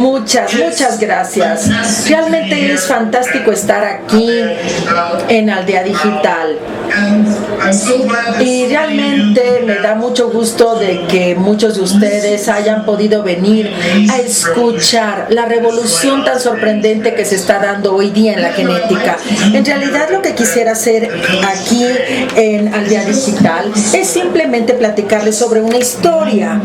Muchas gracias. Realmente es fantástico estar aquí en Aldea Digital. Y realmente me da mucho gusto de que muchos de ustedes hayan podido venir a escuchar la revolución tan sorprendente que se está dando hoy día en la genética. En realidad lo que quisiera hacer aquí en Aldea Digital es simplemente platicarles sobre una historia,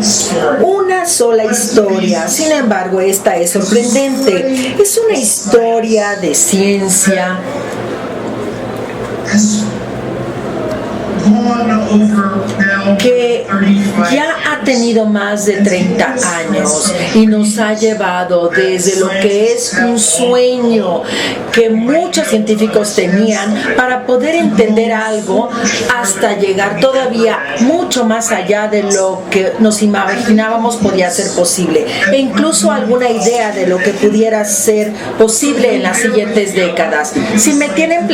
una sola historia. Sin embargo, esta es sorprendente. Es una historia de ciencia que ya ha tenido más de 30 años y nos ha llevado desde lo que es un sueño que muchos científicos tenían para poder entender algo hasta llegar todavía mucho más allá de lo que nos imaginábamos podía ser posible, e incluso alguna idea de lo que pudiera ser posible en las siguientes décadas. Si me tienen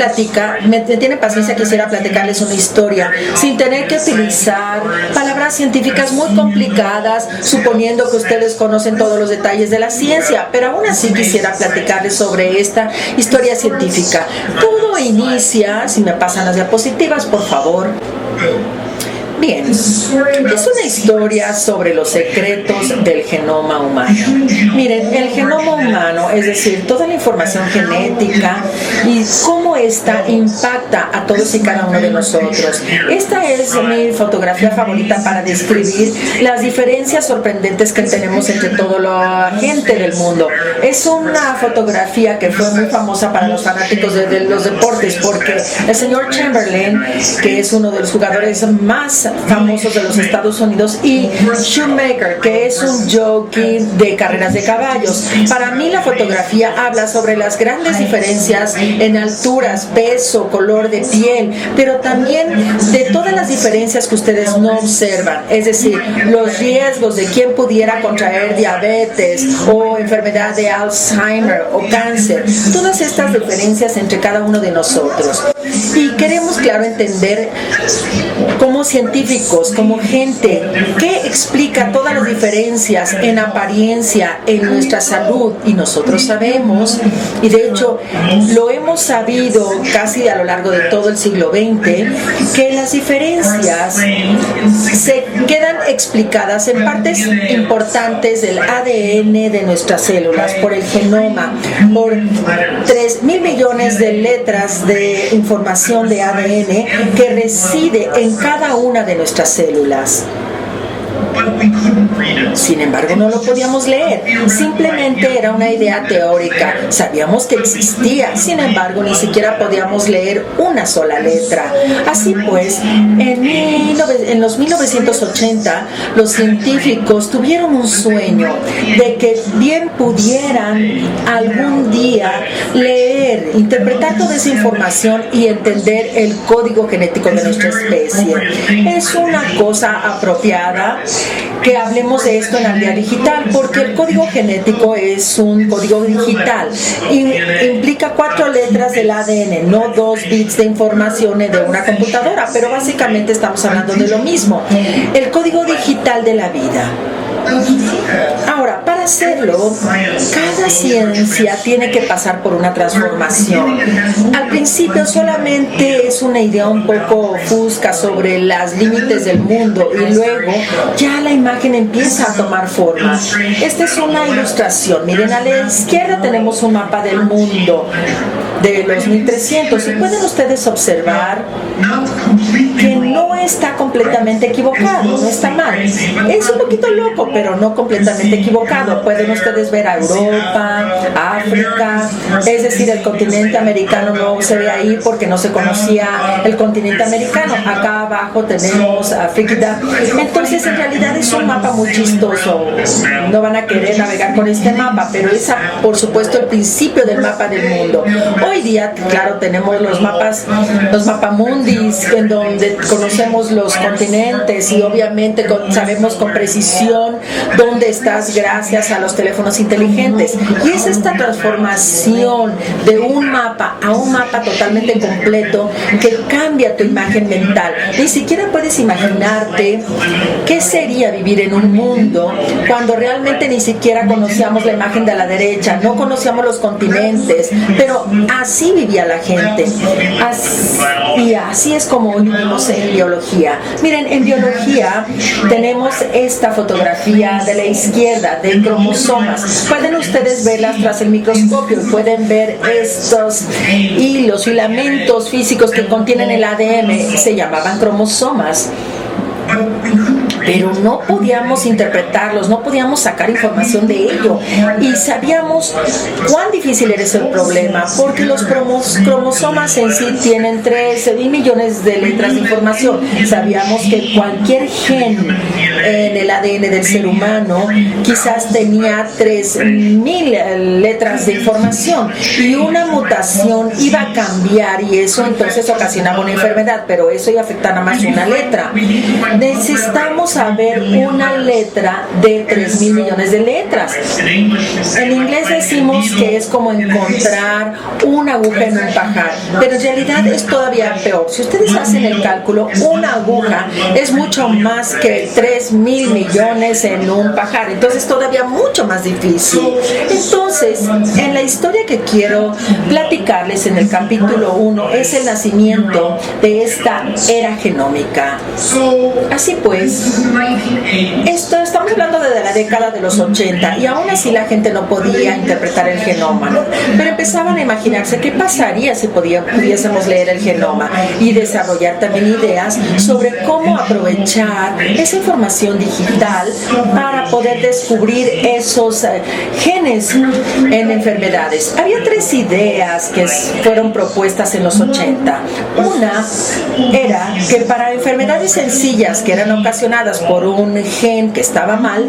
paciencia, quisiera platicarles una historia sin tener que utilizar palabras científicas muy complicadas, suponiendo que ustedes conocen todos los detalles de la ciencia, pero aún así quisiera platicarles sobre esta historia científica. Todo inicia, si me pasan las diapositivas, por favor. Bien, es una historia sobre los secretos del genoma humano. Miren, el genoma humano, es decir, toda la información genética y cómo esta impacta a todos y cada uno de nosotros. Esta es mi fotografía favorita para describir las diferencias sorprendentes que tenemos entre toda la gente del mundo. Es una fotografía que fue muy famosa para los fanáticos de los deportes, porque el señor Chamberlain, que es uno de los jugadores más famosos de los Estados Unidos, y Schumacher, que es un jockey de carreras de caballos. Para mí la fotografía habla sobre las grandes diferencias en alturas, peso, color de piel, pero también de todas las diferencias que ustedes no observan, es decir, los riesgos de quién pudiera contraer diabetes o enfermedad de Alzheimer o cáncer, todas estas diferencias entre cada uno de nosotros. Y queremos, claro, entender como científicos, como gente, qué explica todas las diferencias en apariencia, en nuestra salud. Y nosotros sabemos, y de hecho lo hemos sabido casi a lo largo de todo el siglo XX, que las diferencias se quedan explicadas en partes importantes del ADN de nuestras células, por el genoma, por 3.000 millones de letras de información de ADN que reside en cada una de nuestras células. Sin embargo, no lo podíamos leer, simplemente era una idea teórica. Sabíamos que existía, sin embargo, ni siquiera podíamos leer una sola letra. Así pues, en los 1980, los científicos tuvieron un sueño de que bien pudieran algún día leer, interpretar toda esa información y entender el código genético de nuestra especie. Es una cosa apropiada que hablemos de esto en Aldea Digital, porque el código genético es un código digital y implica 4 letras del ADN, no 2 bits de información de una computadora, pero básicamente estamos hablando de lo mismo, el código digital de la vida. Ahora, para hacerlo, cada ciencia tiene que pasar por una transformación. Al principio solamente es una idea un poco fusca sobre los límites del mundo y luego ya la imagen empieza a tomar forma. Esta es una ilustración. Miren, a la izquierda tenemos un mapa del mundo de los 1300 y pueden ustedes observar que no está completamente equivocado, no está mal. Es un poquito loco, pero no completamente equivocado. Pueden ustedes ver a Europa, África, es decir, el continente americano no se ve ahí porque no se conocía el continente americano. Acá abajo tenemos África. Entonces, en realidad es un mapa muy chistoso. No van a querer navegar con este mapa, pero es, por supuesto, el principio del mapa del mundo. Hoy día, claro, tenemos los mapamundis, en donde conocemos conocemos los continentes y obviamente sabemos con precisión dónde estás gracias a los teléfonos inteligentes. Y es esta transformación de un mapa a un mapa totalmente completo que cambia tu imagen mental. Ni siquiera puedes imaginarte qué sería vivir en un mundo cuando realmente ni siquiera conocíamos la imagen de la derecha, no conocíamos los continentes, pero así vivía la gente. Y así es como vivimos en biología. Miren, en biología tenemos esta fotografía de la izquierda de cromosomas. Pueden ustedes verlas tras el microscopio y pueden ver estos hilos, filamentos físicos que contienen el ADN. Se llamaban cromosomas. Pero no podíamos interpretarlos, no podíamos sacar información de ello y sabíamos cuán difícil era ese problema porque los cromosomas en sí tienen 13 millones de letras de información. Sabíamos que cualquier gen en el ADN del ser humano quizás tenía 3.000 letras de información y una mutación iba a cambiar y eso entonces ocasionaba una enfermedad, pero eso iba a afectar a más una letra. Necesitamos saber una letra de 3.000 millones de letras. En inglés decimos que es como encontrar una aguja en un pajar, pero en realidad es todavía peor. Si ustedes hacen el cálculo, una aguja es mucho más que 3.000 millones en un pajar, entonces todavía mucho más difícil. Entonces, en la historia que quiero platicarles en el capítulo 1 es el nacimiento de esta era genómica. Así pues, estamos hablando de la década de los 80 y aún así la gente no podía interpretar el genoma, ¿no? Pero empezaban a imaginarse qué pasaría si pudiésemos leer el genoma y desarrollar también ideas sobre cómo aprovechar esa información digital para poder descubrir esos genes en enfermedades. Había 3 ideas que fueron propuestas en los 80. Una era que para enfermedades sencillas que eran ocasionadas por un gen que estaba mal,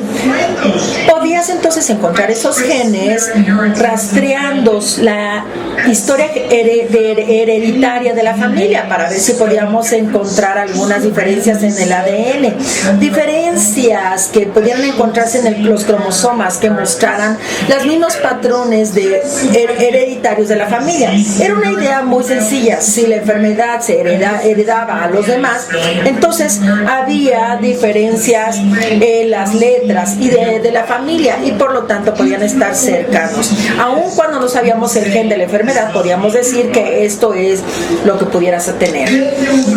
podías entonces encontrar esos genes rastreando la historia hereditaria de la familia para ver si podíamos encontrar algunas diferencias en el ADN, diferencias que pudieran encontrarse en los cromosomas que mostraran los mismos patrones hereditarios de la familia. Era una idea muy sencilla. Si la enfermedad se heredaba a los demás, entonces había diferencias en las letras y de la familia y por lo tanto podían estar cercanos. Aun cuando no sabíamos el gen de la enfermedad, podíamos decir que esto es lo que pudieras tener.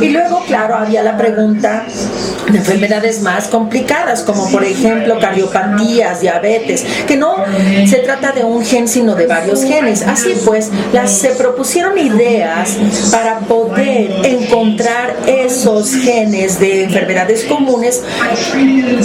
Y luego, claro, había la pregunta de enfermedades más complicadas, como por ejemplo cardiopatías, diabetes, que no se trata de un gen sino de varios genes. Así pues, se propusieron ideas para poder encontrar esos genes de enfermedades comunes,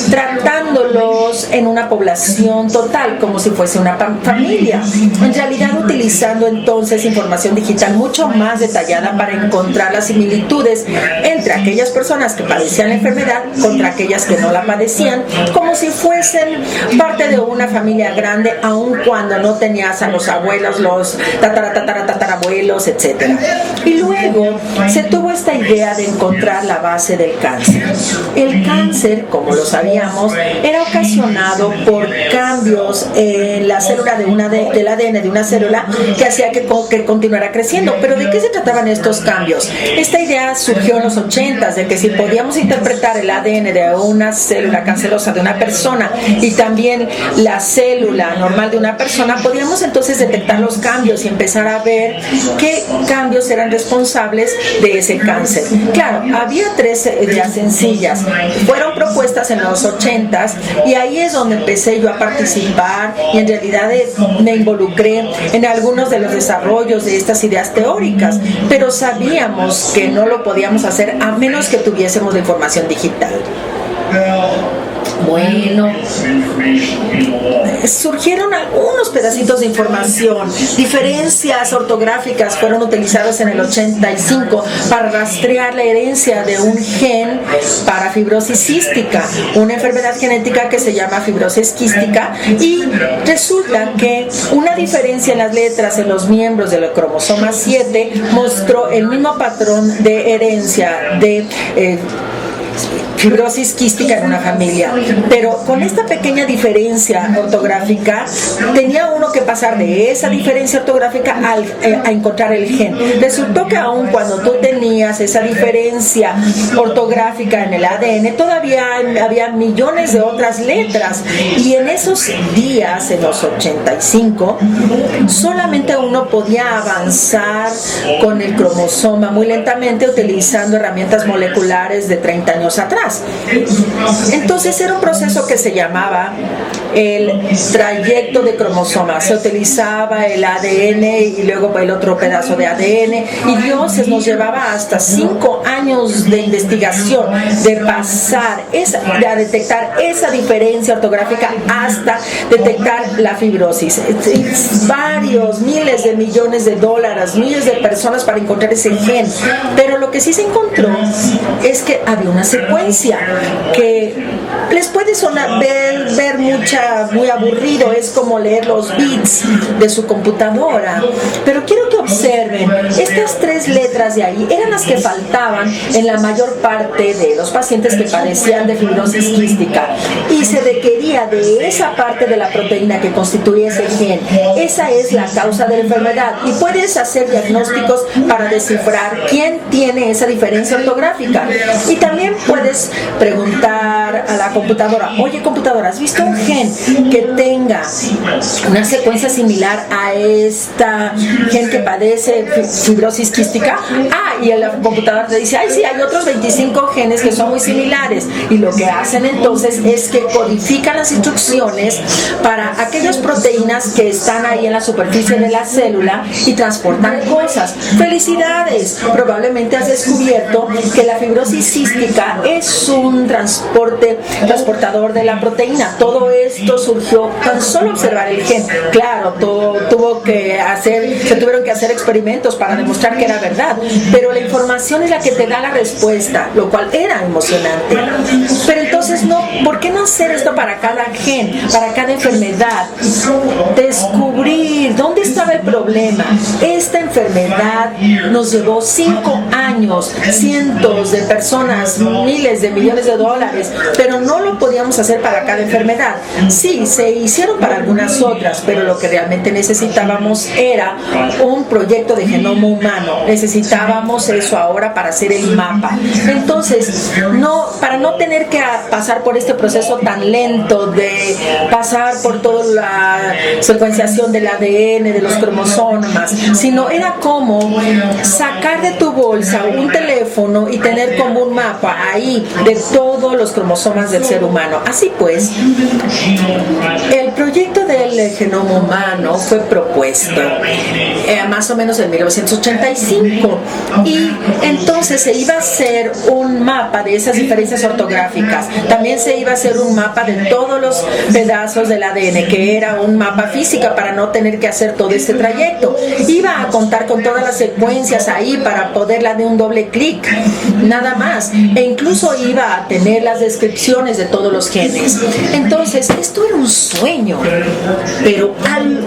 tratándolos en una población total, como si fuese una familia. En realidad, utilizando entonces información digital mucho más detallada para encontrar las similitudes entre aquellas personas que padecían la enfermedad contra aquellas que no la padecían, como si fuesen parte de una familia grande, aun cuando no tenías a los abuelos, los tatarabuelos, etc. Y luego se tuvo esta idea de encontrar la base del cáncer. El cáncer, como lo sabíamos, era ocasionado por cambios en la célula del ADN de una célula que hacía que continuara creciendo. Pero ¿de qué se trataban estos cambios? Esta idea surgió en los 80s, de que si podíamos interpretar el ADN de una célula cancerosa de una persona y también la célula normal de una persona, podíamos entonces detectar los cambios y empezar a ver qué cambios eran responsables de ese cáncer. Claro, había 3 ideas sencillas, fueron propuestas en los 80s y ahí es donde empecé yo a participar y en realidad me involucré en algunos de los desarrollos de estas ideas teóricas, pero sabíamos que no lo podíamos hacer a menos que tuviésemos la información digital. Bueno, surgieron algunos pedacitos de información. Diferencias ortográficas fueron utilizadas en el 85 para rastrear la herencia de un gen para fibrosis cística, una enfermedad genética que se llama fibrosis quística, y resulta que una diferencia en las letras en los miembros del cromosoma 7 mostró el mismo patrón de herencia de fibrosis quística en una familia, pero con esta pequeña diferencia ortográfica tenía uno que pasar de esa diferencia ortográfica a encontrar el gen. Resultó que aun cuando tú tenías esa diferencia ortográfica en el ADN, todavía había millones de otras letras, y en esos días, en los 85, solamente uno podía avanzar con el cromosoma muy lentamente utilizando herramientas moleculares de 30 años atrás. Entonces era un proceso que se llamaba el trayecto de cromosomas. Se utilizaba el ADN y luego el otro pedazo de ADN, y Dios nos llevaba hasta 5 años de investigación, de pasar de detectar esa diferencia ortográfica hasta detectar la fibrosis. Varios, miles de millones de dólares, miles de personas para encontrar ese gen, pero lo que sí se encontró es que había una secuencia que les puede sonar, ver muy aburrido, es como leer los bits de su computadora, pero quiero que observen, estas 3 letras de ahí eran las que faltaban en la mayor parte de los pacientes que padecían de fibrosis quística, y se requería de esa parte de la proteína que constituye ese gen. Esa es la causa de la enfermedad, y puedes hacer diagnósticos para descifrar quién tiene esa diferencia ortográfica, y también puedes preguntar a la computadora: oye computadora, ¿has visto un gen que tenga una secuencia similar a esta gen que padece fibrosis quística? Y la computadora te dice: ay, sí, hay otros 25 genes que son muy similares, y lo que hacen entonces es que codifican las instrucciones para aquellas proteínas que están ahí en la superficie de la célula y transportan cosas. ¡Felicidades! Probablemente has descubierto que la fibrosis cística es un transportador de la proteína. Todo esto surgió tan solo observar el gen. Claro, se tuvieron que hacer experimentos para demostrar que era verdad, pero la información es la que te da la respuesta, lo cual era emocionante. Pero entonces, ¿por qué no hacer esto para cada gen, para cada enfermedad? Descubrir dónde estaba el problema. Esta enfermedad nos llevó 5 años, cientos de personas, miles de millones de dólares, pero no lo podíamos hacer para cada enfermedad. Sí, se hicieron para algunas otras, pero lo que realmente necesitábamos era un proyecto de genoma humano. Necesitábamos eso ahora para hacer el mapa. Entonces, para no tener que pasar por este proceso tan lento de pasar por toda la secuenciación del ADN, de los cromosomas, sino era como sacar de tu bolsa un teléfono y tener como un mapa ahí de todos los cromosomas del ser humano. Así pues, el proyecto del genoma humano fue propuesto más o menos en 1985, y entonces se iba a hacer un mapa de esas diferencias ortográficas. También se iba a hacer un mapa de todos los pedazos del ADN, que era un mapa física para no tener que hacer todo este trayecto. Iba a contar con todas las secuencias ahí para poderla de un doble clic, nada más, e incluso iba a tener las descripciones de todos los genes. Entonces, esto era un sueño, pero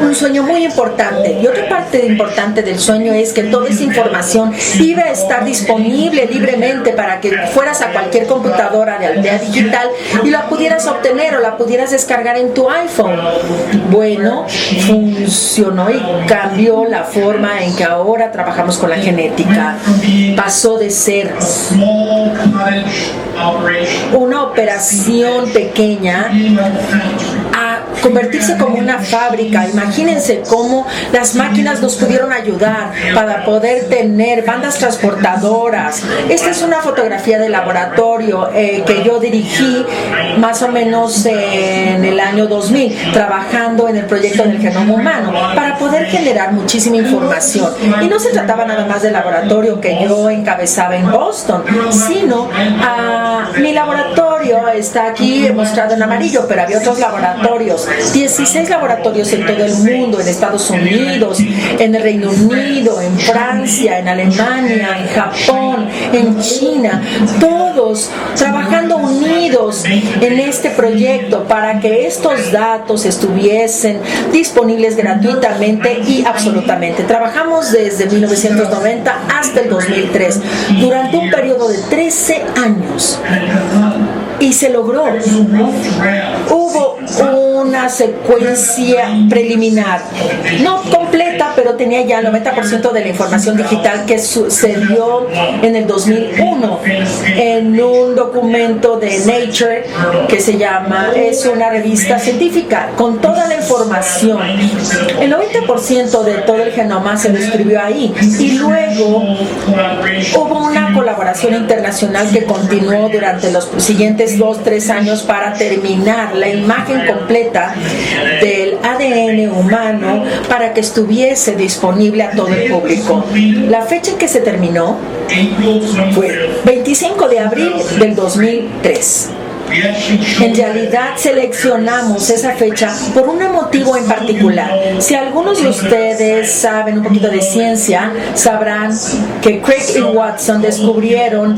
un sueño muy importante. Y otra parte importante del sueño es que toda esa información iba a estar disponible libremente para que fueras a cualquier computadora de aldea digital y la pudieras obtener o la pudieras descargar en tu iPhone. Bueno, funcionó y cambió la forma en que ahora trabajamos con la genética. Pasó de ser una operación pequeña a convertirse como una fábrica. Imagínense cómo las máquinas nos pudieron ayudar para poder tener bandas transportadoras. Esta es una fotografía de laboratorio que yo dirigí más o menos en el año 2000, trabajando en el proyecto del genoma humano para poder generar muchísima información. Y no se trataba nada más del laboratorio que yo encabezaba en Boston, sino mi laboratorio laboratorio está aquí mostrado en amarillo, pero había otros laboratorios, 16 laboratorios en todo el mundo, en Estados Unidos, en el Reino Unido, en Francia, en Alemania, en Japón, en China, todos trabajando unidos en este proyecto para que estos datos estuviesen disponibles gratuitamente y absolutamente. Trabajamos desde 1990 hasta el 2003, durante un periodo de 13 años. Y se logró. Hubo una secuencia preliminar, no completa, pero tenía ya el 90% de la información digital que se dio en el 2001 en un documento de Nature que se llama, es una revista científica con toda la información. El 90% de todo el genoma se describió ahí, y luego hubo una colaboración internacional que continuó durante los siguientes 2-3 años para terminar la imagen completa del ADN humano para que estuviese disponible a todo el público. La fecha en que se terminó fue 25 de abril del 2003. En realidad seleccionamos esa fecha por un motivo en particular. Si algunos de ustedes saben un poquito de ciencia, sabrán que Crick y Watson descubrieron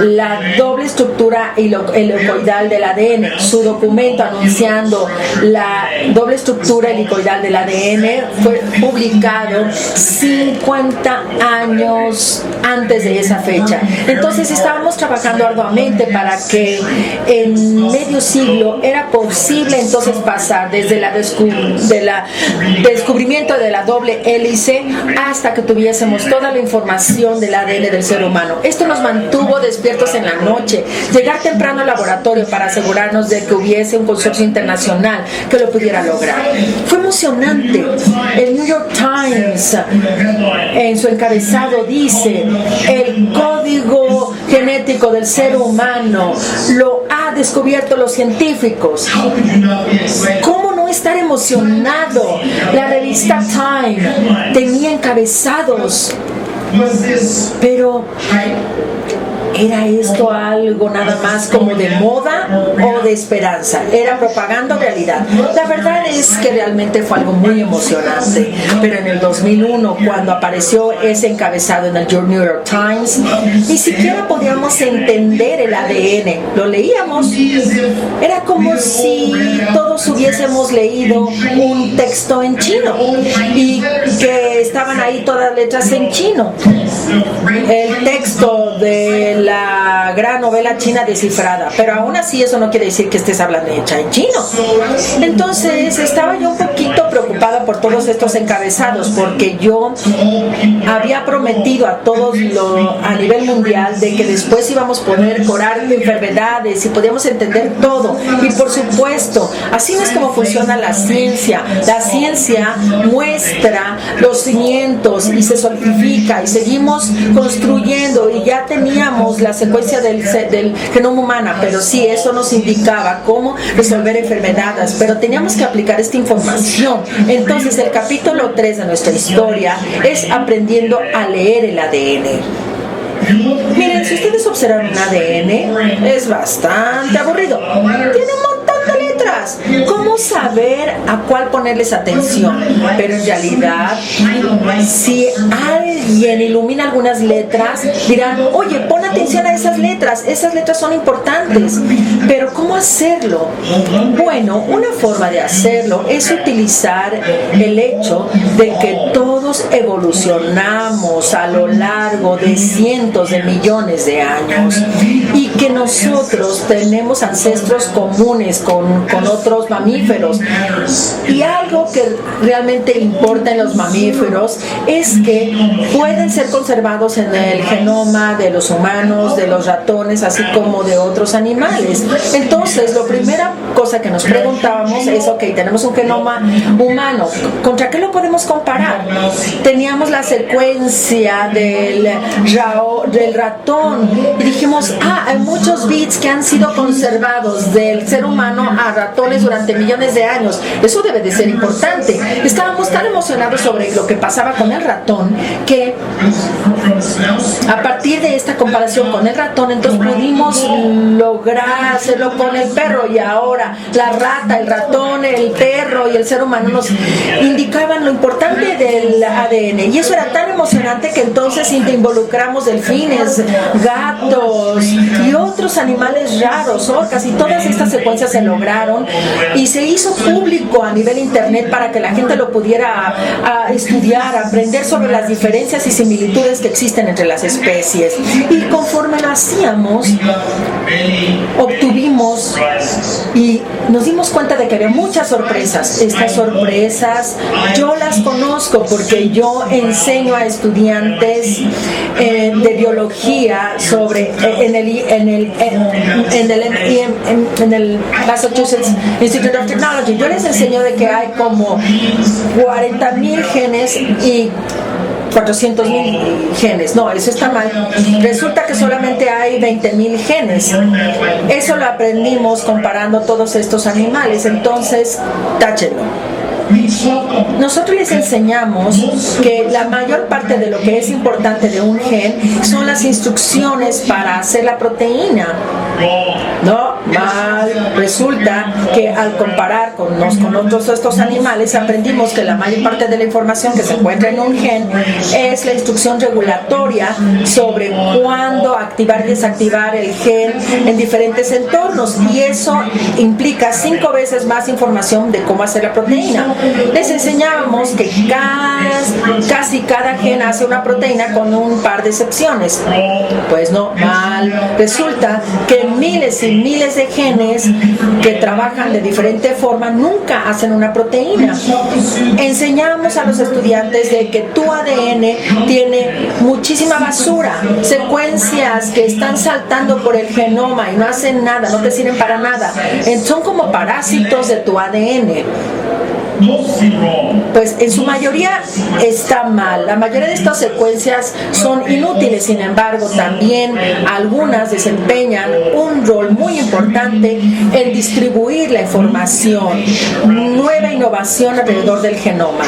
la doble estructura helicoidal del ADN. Su documento anunciando la doble estructura helicoidal del ADN fue publicado 50 años antes de esa fecha. Entonces estábamos trabajando arduamente para que en medio siglo era posible entonces pasar desde el descubrimiento de la doble hélice hasta que tuviésemos toda la información del ADN del ser humano. Esto nos mantuvo despiertos en la noche, llegar temprano al laboratorio para asegurarnos de que hubiese un consorcio internacional que lo pudiera lograr. Fue emocionante. El New York Times en su encabezado dice: el código genético del ser humano lo ha descubierto los científicos. ¿Cómo no estar emocionado? La revista Time tenía encabezados, pero ¿era esto algo nada más como de moda o de esperanza? ¿Era propaganda o realidad? La verdad es que realmente fue algo muy emocionante. Pero en el 2001, cuando apareció ese encabezado en el New York Times, ni siquiera podíamos entender el ADN. Lo leíamos. Era como si todos hubiésemos leído un texto en chino y que estaban ahí todas las letras en chino. El texto de la gran novela china descifrada, pero aún así eso no quiere decir que estés hablando en chino. Entonces estaba yo un poquito preocupada por todos estos encabezados, porque yo había prometido a todos a nivel mundial de que después íbamos a poder curar enfermedades y podíamos entender todo. Y por supuesto, así no es como funciona la ciencia. La ciencia muestra los cimientos y se solidifica y seguimos construyendo, y ya teníamos la secuencia del genoma humano, pero sí, eso nos indicaba cómo resolver enfermedades, pero teníamos que aplicar esta información. Entonces el capítulo 3 de nuestra historia es aprendiendo a leer el ADN. Miren, si ustedes observan un ADN, es bastante aburrido. Tiene un montón de letras. ¿Cómo saber a cuál ponerles atención? Pero en realidad, si alguien ilumina algunas letras, dirán: oye, pon atención a esas letras son importantes. Pero ¿cómo hacerlo? Bueno, una forma de hacerlo es utilizar el hecho de que todos evolucionamos a lo largo de cientos de millones de años, y que nosotros tenemos ancestros comunes con otros mamíferos. Y algo que realmente importa en los mamíferos es que pueden ser conservados en el genoma de los humanos, de los ratones, así como de otros animales. Entonces, la primera cosa que nos preguntábamos es: ok, tenemos un genoma humano, ¿contra qué lo podemos comparar? Teníamos la secuencia del ratón y dijimos: hay muchos bits que han sido conservados del ser humano a ratones durante millones de años. Eso debe de ser importante. Estábamos tan emocionados emocionados sobre lo que pasaba con el ratón, que a partir de esta comparación con el ratón, entonces pudimos lograr hacerlo con el perro, y ahora la rata, el ratón, el perro y el ser humano nos indicaban lo importante del ADN, y eso era tan emocionante que entonces involucramos delfines, gatos y otros animales raros, orcas, y todas estas secuencias se lograron y se hizo público a nivel internet para que la gente lo pudiera estudiar, aprender sobre las diferencias y similitudes que existen entre las especies. Y conforme lo hacíamos, obtuvimos y nos dimos cuenta de que había muchas sorpresas. Estas sorpresas yo las conozco porque yo enseño a estudiantes de biología sobre en el Massachusetts Institute of Technology. Yo les enseño de que hay como 40,000 genes y 400,000 genes. No, eso está mal. Resulta que solamente hay 20,000 genes. Eso lo aprendimos comparando todos estos animales. Entonces, táchenlo. Nosotros les enseñamos que la mayor parte de lo que es importante de un gen son las instrucciones para hacer la proteína. No, mal. Resulta que al comparar con otros estos animales aprendimos que la mayor parte de la información que se encuentra en un gen es la instrucción regulatoria sobre cuándo activar y desactivar el gen en diferentes entornos, y eso implica 5 veces más información de cómo hacer la proteína. Les enseñábamos que casi cada gen hace una proteína con un par de excepciones. Pues no, mal. Resulta que miles y miles de genes que trabajan de diferente forma nunca hacen una proteína. Enseñamos a los estudiantes de que tu ADN tiene muchísima basura, secuencias que están saltando por el genoma y no hacen nada, no te sirven para nada. Son como parásitos de tu ADN. Pues en su mayoría está mal. La mayoría de estas secuencias son inútiles. Sin embargo, también algunas desempeñan un rol muy importante en distribuir la información. Nueva innovación alrededor del genoma.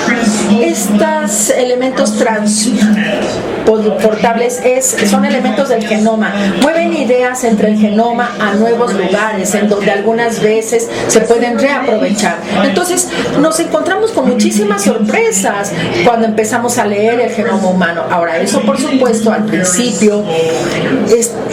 Estos elementos transportables son elementos del genoma. Mueven ideas entre el genoma a nuevos lugares en donde algunas veces se pueden reaprovechar. Entonces nos encontramos con muchísimas sorpresas cuando empezamos a leer el genoma humano. Ahora, eso por supuesto al principio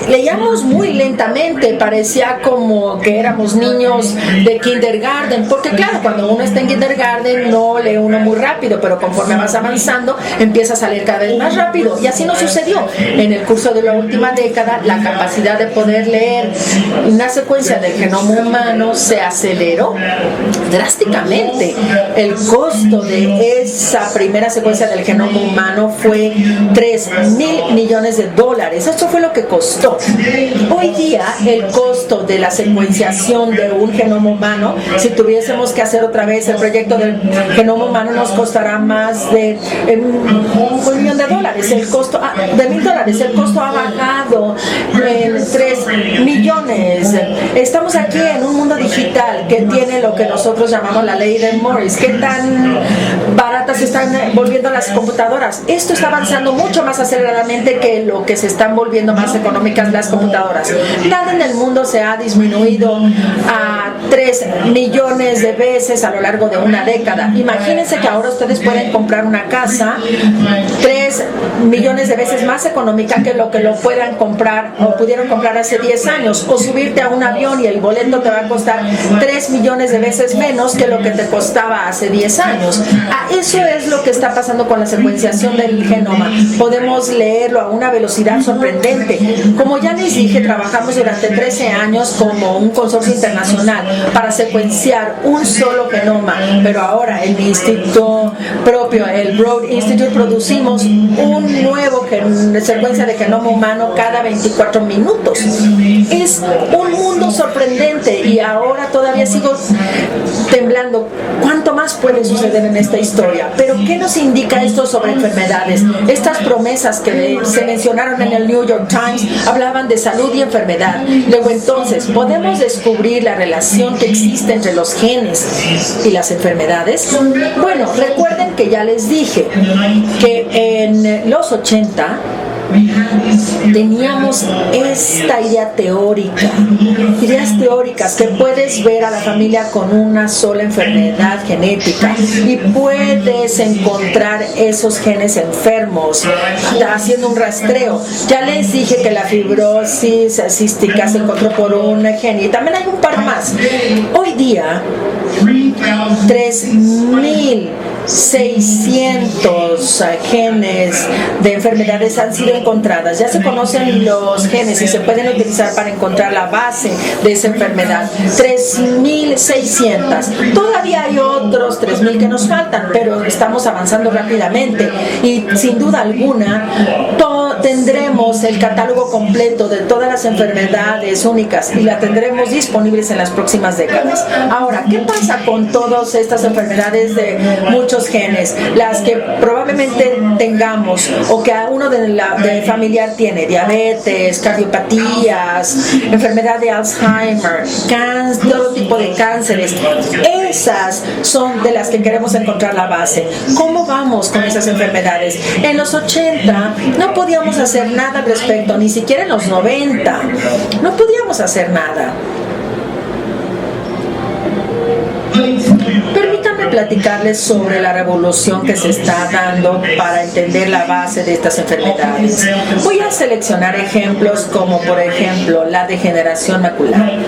leíamos muy lentamente, parecía como que éramos niños de kindergarten, porque claro, cuando uno está en kindergarten no lee uno muy rápido, pero conforme vas avanzando empiezas a leer cada vez más rápido, y así nos sucedió. En el curso de la última década la capacidad de poder leer una secuencia del genoma humano se aceleró drásticamente. El costo de esa primera secuencia del genoma humano fue $3,000 millones. Eso fue lo que costó. Hoy día el costo de la secuenciación de un genoma humano, si tuviésemos que hacer otra vez el proyecto del genoma humano, nos costará más de $1 millón. El costo de $1,000. El costo ha bajado en 3 millones. Estamos aquí en un mundo digital que tiene lo que nosotros llamamos la ley de Morris. ¿Qué tan baratas se están volviendo las computadoras? Esto está avanzando mucho más aceleradamente que lo que se están volviendo más económicas las computadoras. Nada en el mundo se ha disminuido a 3 millones de veces a lo largo de una década. Imagínense que ahora ustedes pueden comprar una casa 3 millones de veces más económica que lo puedan comprar o pudieron comprar hace 10 años, o subirte a un avión y el boleto te va a costar 3 millones de veces menos que lo que te costaba hace 10 años. Eso es lo que está pasando con la secuenciación del genoma. Podemos leerlo a una velocidad sorprendente. Como ya les dije, trabajamos durante 13 años como un consorcio internacional para secuenciar un solo genoma, pero ahora en mi instituto propio, el Broad Institute, producimos un nuevo secuencia de genoma humano cada 24 minutos. Es un mundo sorprendente, y ahora todavía sigo temblando. ¿Cuánto cuánto más puede suceder en esta historia. Pero ¿qué nos indica esto sobre enfermedades? Estas promesas que se mencionaron en el New York Times hablaban de salud y enfermedad. Luego entonces, ¿podemos descubrir la relación que existe entre los genes y las enfermedades? Bueno, recuerden que ya les dije que en los 80 teníamos esta ideas teóricas que puedes ver a la familia con una sola enfermedad genética y puedes encontrar esos genes enfermos haciendo un rastreo. Ya les dije que la fibrosis cística se encontró por un gen y también hay un par más. Hoy día 3,600 genes de enfermedades han sido encontradas. Ya se conocen los genes y se pueden utilizar para encontrar la base de esa enfermedad. 3,600. Todavía hay otros 3,000 que nos faltan, pero estamos avanzando rápidamente y sin duda alguna tendremos el catálogo completo de todas las enfermedades únicas y la tendremos disponibles en las próximas décadas. Ahora, ¿qué pasa con todas estas enfermedades de muchos genes? Las que probablemente tengamos o que a uno de familiar tiene: diabetes, cardiopatías, enfermedad de Alzheimer, todo tipo de cánceres. Esas son de las que queremos encontrar la base. ¿Cómo vamos con esas enfermedades? En los 80 no podíamos hacer nada al respecto, ni siquiera en los 90 no podíamos hacer nada. Permítanme platicarles sobre la revolución que se está dando para entender la base de estas enfermedades. Voy a seleccionar ejemplos como, por ejemplo, la degeneración macular,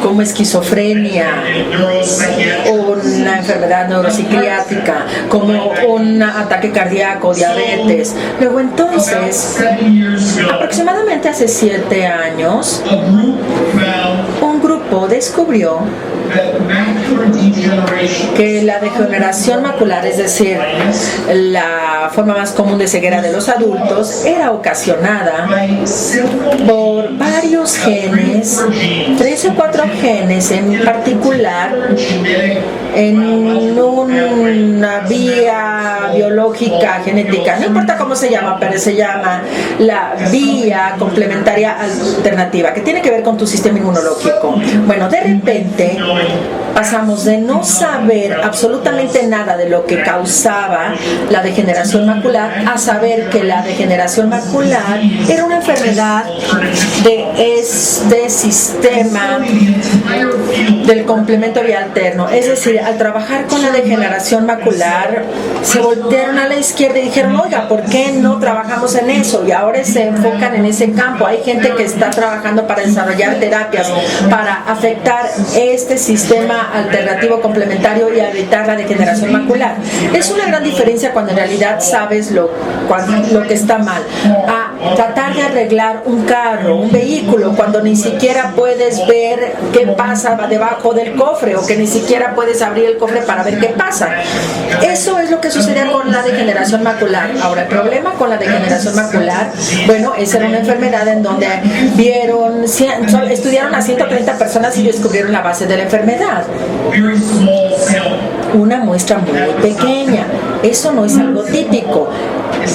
como esquizofrenia, una enfermedad neuropsiquiátrica, como un ataque cardíaco, diabetes. Luego entonces, aproximadamente hace 7 años, un grupo descubrió que la degeneración macular, es decir, la forma más común de ceguera de los adultos, era ocasionada por varios genes, 3 o 4 genes en particular, en una vía biológica genética, no importa cómo se llama, pero se llama la vía complementaria alternativa, que tiene que ver con tu sistema inmunológico. Bueno, de repente pasamos de no saber absolutamente nada de lo que causaba la degeneración macular a saber que la degeneración macular era una enfermedad de este sistema del complemento vía alterno. Es decir, al trabajar con la degeneración macular se voltearon a la izquierda y dijeron: oiga, ¿por qué no trabajamos en eso? Y ahora se enfocan en ese campo. Hay gente que está trabajando para desarrollar terapias para afectar este sistema alternativo complementario y evitar la degeneración macular. Es una gran diferencia cuando en realidad sabes lo que está mal, a tratar de arreglar un carro, un vehículo, cuando ni siquiera puedes ver qué pasa debajo del cofre o que ni siquiera puedes abrir el cofre para ver qué pasa. Eso es lo que sucede con la degeneración macular. Ahora, el problema con la degeneración macular, bueno, esa era una enfermedad en donde estudiaron a 130 personas y descubrieron la base de la enfermedad. Una muestra muy pequeña. Eso no es algo típico.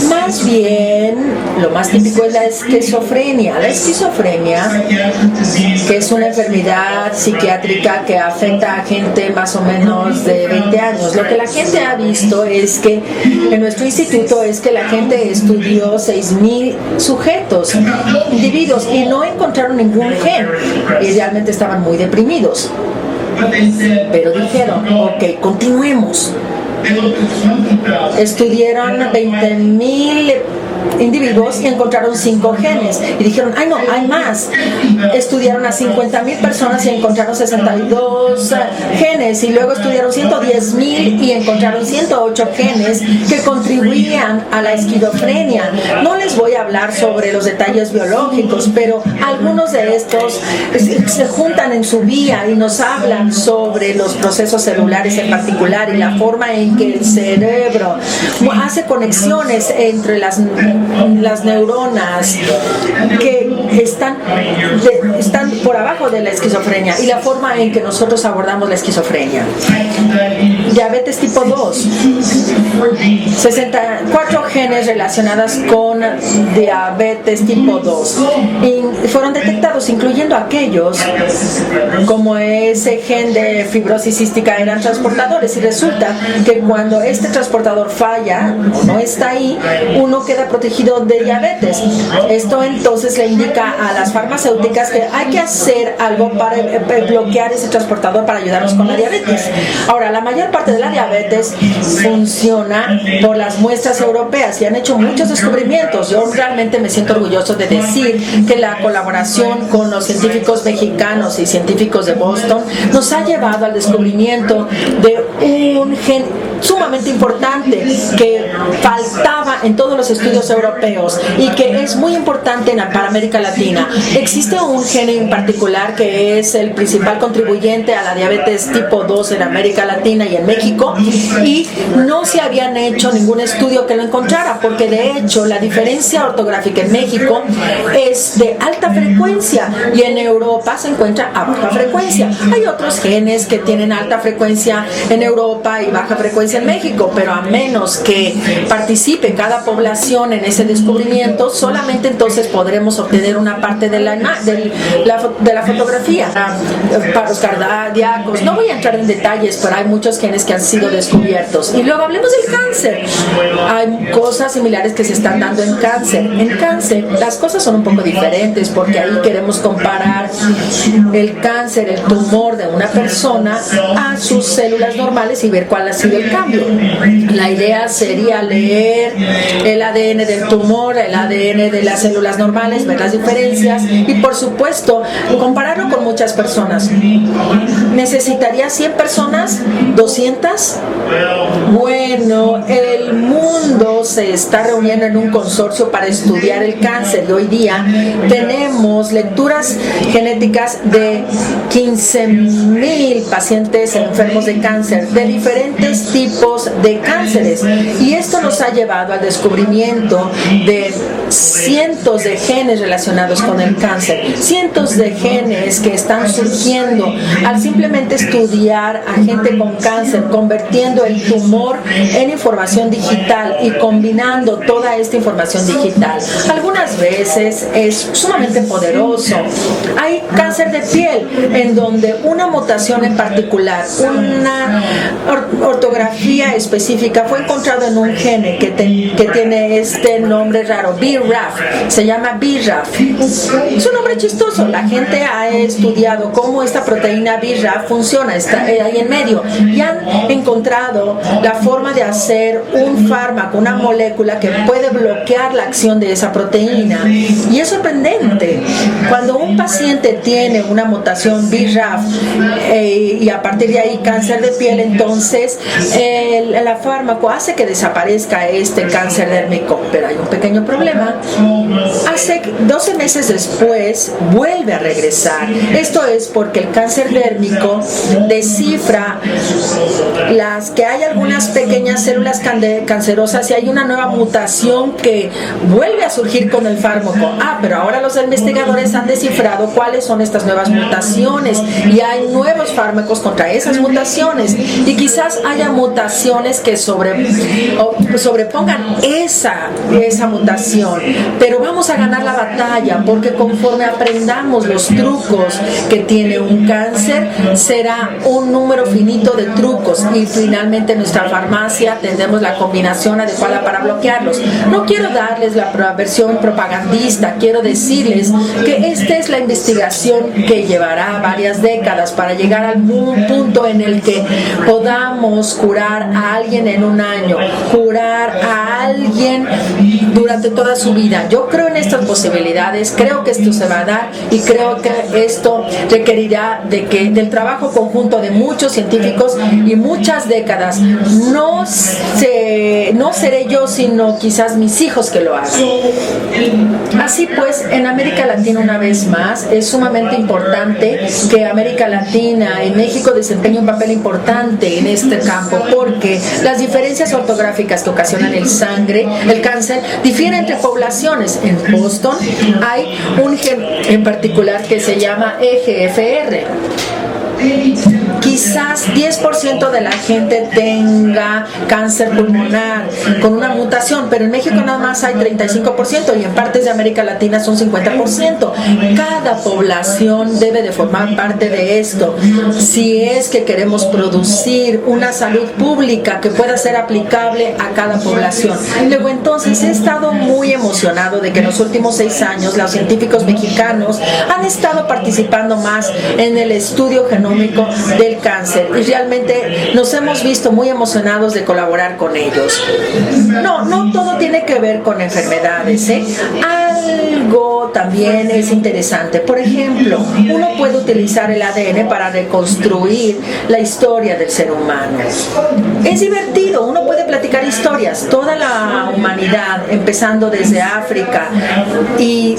Más bien, lo más típico es la esquizofrenia. La esquizofrenia, que es una enfermedad psiquiátrica que afecta a gente más o menos de 20 años. Lo que la gente ha visto es que en nuestro instituto es que la gente estudió 6,000 sujetos, individuos, y no encontraron ningún gen. Y realmente estaban muy deprimidos. Pero dijeron: ok, continuemos. Estudiaron 20,000 individuos y encontraron 5 genes y dijeron: ay no, hay más. Estudiaron a 50,000 personas y encontraron 62 genes y luego estudiaron 110,000 y encontraron 108 genes que contribuían a la esquizofrenia. No les voy a hablar sobre los detalles biológicos, pero algunos de estos se juntan en su vía y nos hablan sobre los procesos celulares en particular y la forma en que el cerebro hace conexiones entre las las neuronas que están por abajo de la esquizofrenia y la forma en que nosotros abordamos la esquizofrenia. Diabetes tipo 2, 64 genes relacionadas con diabetes tipo 2 y fueron detectados, incluyendo aquellos como ese gen de fibrosis cística eran transportadores, y resulta que cuando este transportador falla o no está ahí, uno queda protegido de diabetes. Esto entonces le indica a las farmacéuticas que hay que hacer algo para bloquear ese transportador para ayudarnos con la diabetes. Ahora, la mayor parte de la diabetes funciona por las muestras europeas y han hecho muchos descubrimientos. Yo realmente me siento orgulloso de decir que la colaboración con los científicos mexicanos y científicos de Boston nos ha llevado al descubrimiento de un gen sumamente importante que faltaba en todos los estudios europeos y que es muy importante para América Latina. Existe un gen en particular que es el principal contribuyente a la diabetes tipo 2 en América Latina y en México, y no se habían hecho ningún estudio que lo encontrara, porque de hecho la diferencia ortográfica en México es de alta frecuencia y en Europa se encuentra a baja frecuencia. Hay otros genes que tienen alta frecuencia en Europa y baja frecuencia en México, pero a menos que participe cada población en ese descubrimiento, solamente entonces podremos obtener una parte de la fotografía. Paros cardíacos, no voy a entrar en detalles, pero hay muchos genes que han sido descubiertos. Y luego hablemos del cáncer. Hay cosas similares que se están dando en cáncer. En cáncer las cosas son un poco diferentes, porque ahí queremos comparar el cáncer, el tumor de una persona a sus células normales y ver cuál ha sido el cambio. La idea sería leer el ADN del tumor, el ADN de las células normales, ver las diferencias y por supuesto compararlo con muchas personas. ¿Necesitaría 100 personas? ¿200? Bueno, el mundo se está reuniendo en un consorcio para estudiar el cáncer y hoy día tenemos lecturas genéticas de 15,000 pacientes enfermos de cáncer, de diferentes tipos de cánceres, y esto nos ha llevado al descubrimiento de cientos de genes relacionados con el cáncer, cientos de genes que están surgiendo al simplemente estudiar a gente con cáncer, convirtiendo el tumor en información digital y combinando toda esta información digital. Algunas veces es sumamente poderoso. Hay cáncer de piel en donde una mutación en particular, una ortografía específica fue encontrado en un gene que tiene este nombre raro, BRAF, se llama BRAF. Es un nombre chistoso. La gente ha estudiado cómo esta proteína BRAF funciona, está ahí en medio, y han encontrado la forma de hacer un fármaco, una molécula que puede bloquear la acción de esa proteína. Y es sorprendente. Cuando un paciente tiene una mutación BRAF y a partir de ahí cáncer de piel, entonces el fármaco hace que desaparezca este cáncer dérmico. Pero hay un pequeño problema. Hace 12 meses después vuelve a regresar. Esto es porque el cáncer dérmico descifra que hay algunas pequeñas células cancerosas y hay una nueva mutación que vuelve a surgir con el fármaco. Pero ahora los investigadores han descifrado cuáles son estas nuevas mutaciones y hay nuevos fármacos contra esas mutaciones, y quizás haya mutaciones que sobrepongan esa mutación, pero vamos a ganar la batalla, porque conforme aprendamos los trucos que tiene un cáncer, será un número finito de trucos y finalmente en nuestra farmacia tendremos la combinación adecuada para bloquearlos. No quiero darles la versión propagandista, quiero decirles que esta es la investigación que llevará varias décadas para llegar al punto en el que podamos curar a alguien en un año, curar a alguien durante toda su vida. Yo creo en estas posibilidades, creo que esto se va a dar y creo que esto requerirá del trabajo conjunto de muchos científicos y muchas décadas. No seré yo, sino quizás mis hijos que lo hagan. Así pues, en América Latina, una vez más, es sumamente importante que América Latina y México desempeñen un papel importante en este campo. porque las diferencias ortográficas que ocasionan el cáncer difieren entre poblaciones. En Boston hay un gen en particular que se llama EGFR. Quizás 10% de la gente tenga cáncer pulmonar con una mutación, pero en México nada más hay 35% y en partes de América Latina son 50%. Cada población debe de formar parte de esto si es que queremos producir una salud pública que pueda ser aplicable a cada población. Luego entonces he estado muy emocionado de que en los últimos 6 años los científicos mexicanos han estado participando más en el estudio genómico del cáncer y realmente nos hemos visto muy emocionados de colaborar con ellos. No todo tiene que ver con enfermedades, Algo también es interesante. Por ejemplo, uno puede utilizar el ADN para reconstruir la historia del ser humano. Es divertido, uno puede platicar historias. Toda la humanidad, empezando desde África y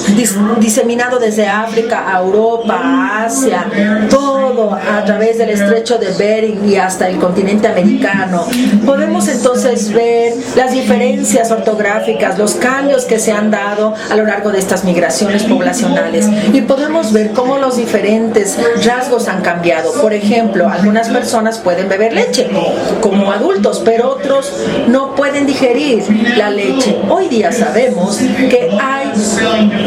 diseminado desde África a Europa, a Asia, todo a través del estrecho de Bering y hasta el continente americano. Podemos entonces ver las diferencias ortográficas, los cambios que se han dado a lo largo de estas migraciones poblacionales y podemos ver cómo los diferentes rasgos han cambiado. Por ejemplo, algunas personas pueden beber leche como adultos, pero otros no pueden digerir la leche. Hoy día sabemos que hay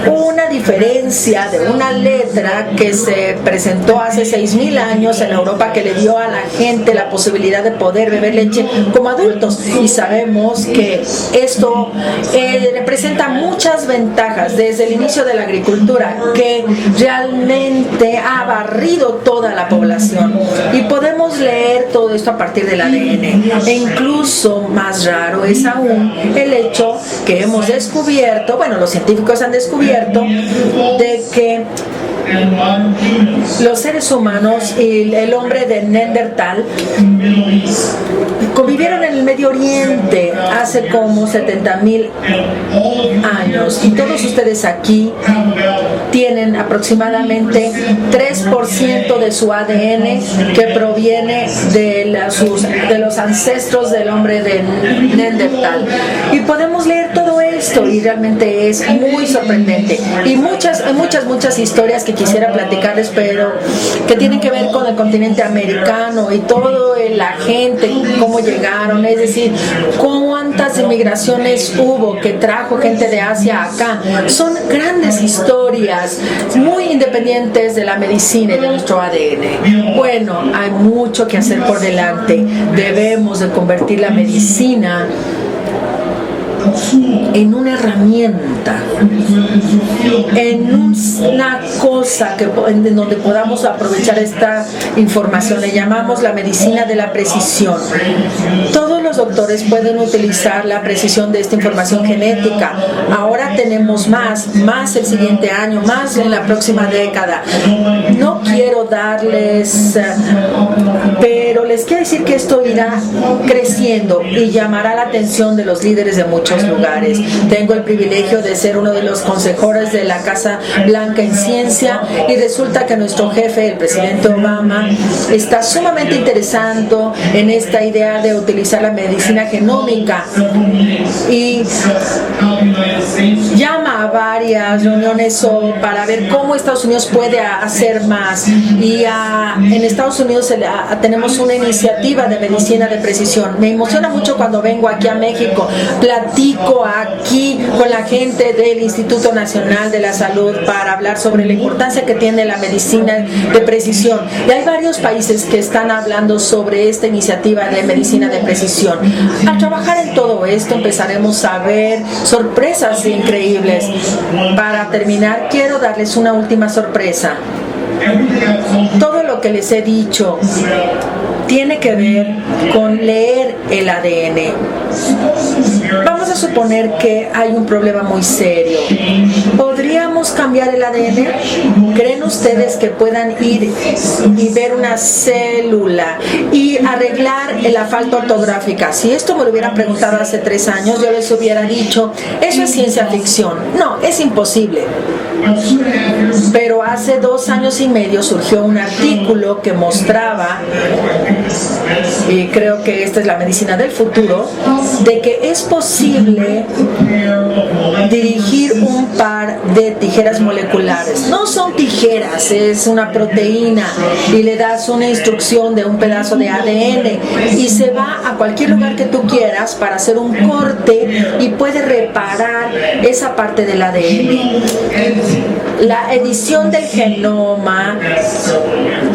una diferencia de una letra que se presentó hace 6,000 años en Europa que le dio a la gente la posibilidad de poder beber leche como adultos y sabemos que esto representa muchas ventajas desde el inicio de la agricultura que realmente ha barrido toda la población y podemos leer todo esto a partir del ADN e incluso más raro es aún el hecho que hemos descubierto, bueno, los científicos han descubierto de que los seres humanos y el hombre de Neandertal convivieron en el Medio Oriente hace como 70,000 años y todos ustedes aquí tienen aproximadamente 3% de su ADN que proviene de los ancestros del hombre de Neandertal y podemos leer todo esto y realmente es muy sorprendente y muchas historias que quisiera platicarles, pero que tienen que ver con el continente americano y todo la gente, cómo llegaron, es decir, cuántas inmigraciones hubo que trajo gente de Asia acá. Son grandes historias, muy independientes de la medicina y de nuestro ADN. Bueno, hay mucho que hacer por delante. Debemos de convertir la medicina en una herramienta, en una cosa en donde podamos aprovechar esta información. Le llamamos la medicina de la precisión. Todos los doctores pueden utilizar la precisión de esta información genética. Ahora tenemos más el siguiente año, más en la próxima década. No quiero darles, pero les quiero decir que esto irá creciendo y llamará la atención de los líderes de muchos lugares. Tengo el privilegio de ser uno de los consejeros de la Casa Blanca en ciencia y resulta que nuestro jefe, el presidente Obama, está sumamente interesado en esta idea de utilizar la medicina genómica y llama a varias reuniones para ver cómo Estados Unidos puede hacer más y en Estados Unidos tenemos una iniciativa de medicina de precisión. Me emociona mucho cuando vengo aquí a México, platico aquí con la gente del Instituto Nacional de la Salud para hablar sobre la importancia que tiene la medicina de precisión. Y hay varios países que están hablando sobre esta iniciativa de medicina de precisión. Al trabajar en todo esto empezaremos a ver sorpresas increíbles. Para terminar, quiero darles una última sorpresa. Todo lo que les he dicho tiene que ver con leer el ADN. Vamos a suponer que hay un problema muy serio. ¿Podríamos cambiar el ADN? ¿Creen ustedes que puedan ir y ver una célula y arreglar la falta ortográfica? Si esto me lo hubieran preguntado hace 3 años, yo les hubiera dicho, eso es ciencia ficción. No, es imposible. Pero hace 2 años y medio surgió un artículo que mostraba y creo que esta es la medicina del futuro, de que es posible dirigir un par de tijeras moleculares. No son tijeras, es una proteína y le das una instrucción de un pedazo de ADN y se va a cualquier lugar que tú quieras para hacer un corte y puede reparar esa parte del ADN. La edición del genoma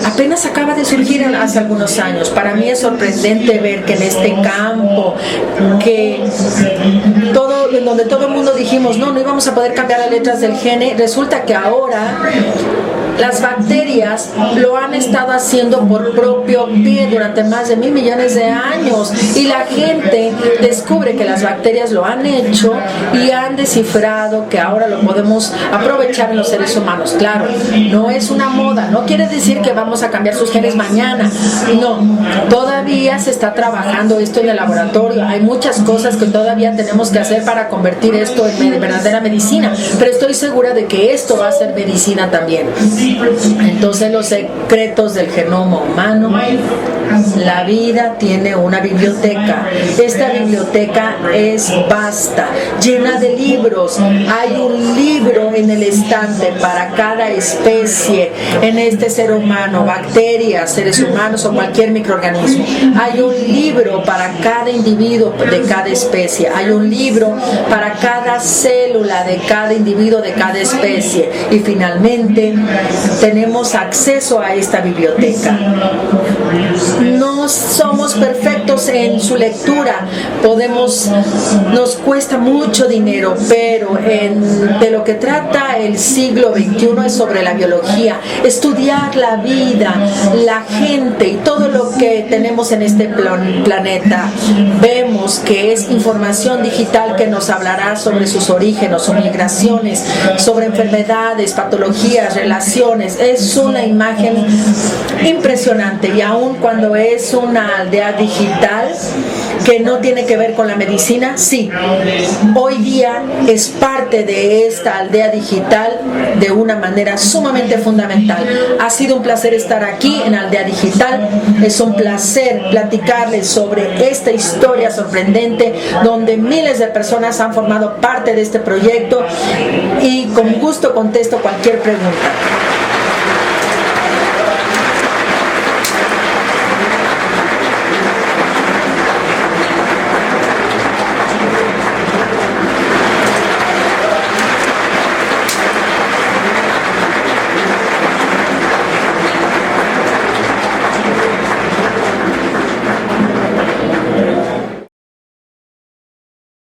apenas acaba de surgir hace algunos años. Para mí es sorprendente ver que en este campo, en donde todo el mundo dijimos no íbamos a poder cambiar las letras del gene, resulta que ahora las bacterias lo han estado haciendo por propio pie durante más de 1,000 millones de años y la gente descubre que las bacterias lo han hecho y han descifrado que ahora lo podemos aprovechar en los seres humanos. Claro, no es una moda, no quiere decir que vamos a cambiar sus genes mañana, no, todavía se está trabajando esto en el laboratorio, hay muchas cosas que todavía tenemos que hacer para convertir esto en verdadera medicina, pero estoy segura de que esto va a ser medicina también. Entonces, los secretos del genoma humano. La vida tiene una biblioteca. Esta biblioteca es vasta, llena de libros. Hay un libro en el estante para cada especie en este ser humano, bacterias, seres humanos o cualquier microorganismo. Hay un libro para cada individuo de cada especie. Hay un libro para cada célula de cada individuo de cada especie. Y finalmente, tenemos acceso a esta biblioteca. No somos perfectos en su lectura, nos cuesta mucho dinero, pero de lo que trata el siglo XXI es sobre la biología, estudiar la vida, la gente y todo lo que tenemos en este planeta. Vemos que es información digital que nos hablará sobre sus orígenes, sus migraciones, sobre enfermedades, patologías, relaciones. Es una imagen impresionante y aun cuando es una aldea digital que no tiene que ver con la medicina, sí, hoy día es parte de esta aldea digital de una manera sumamente fundamental. Ha sido un placer estar aquí en Aldea Digital, es un placer platicarles sobre esta historia sorprendente donde miles de personas han formado parte de este proyecto y con gusto contesto cualquier pregunta.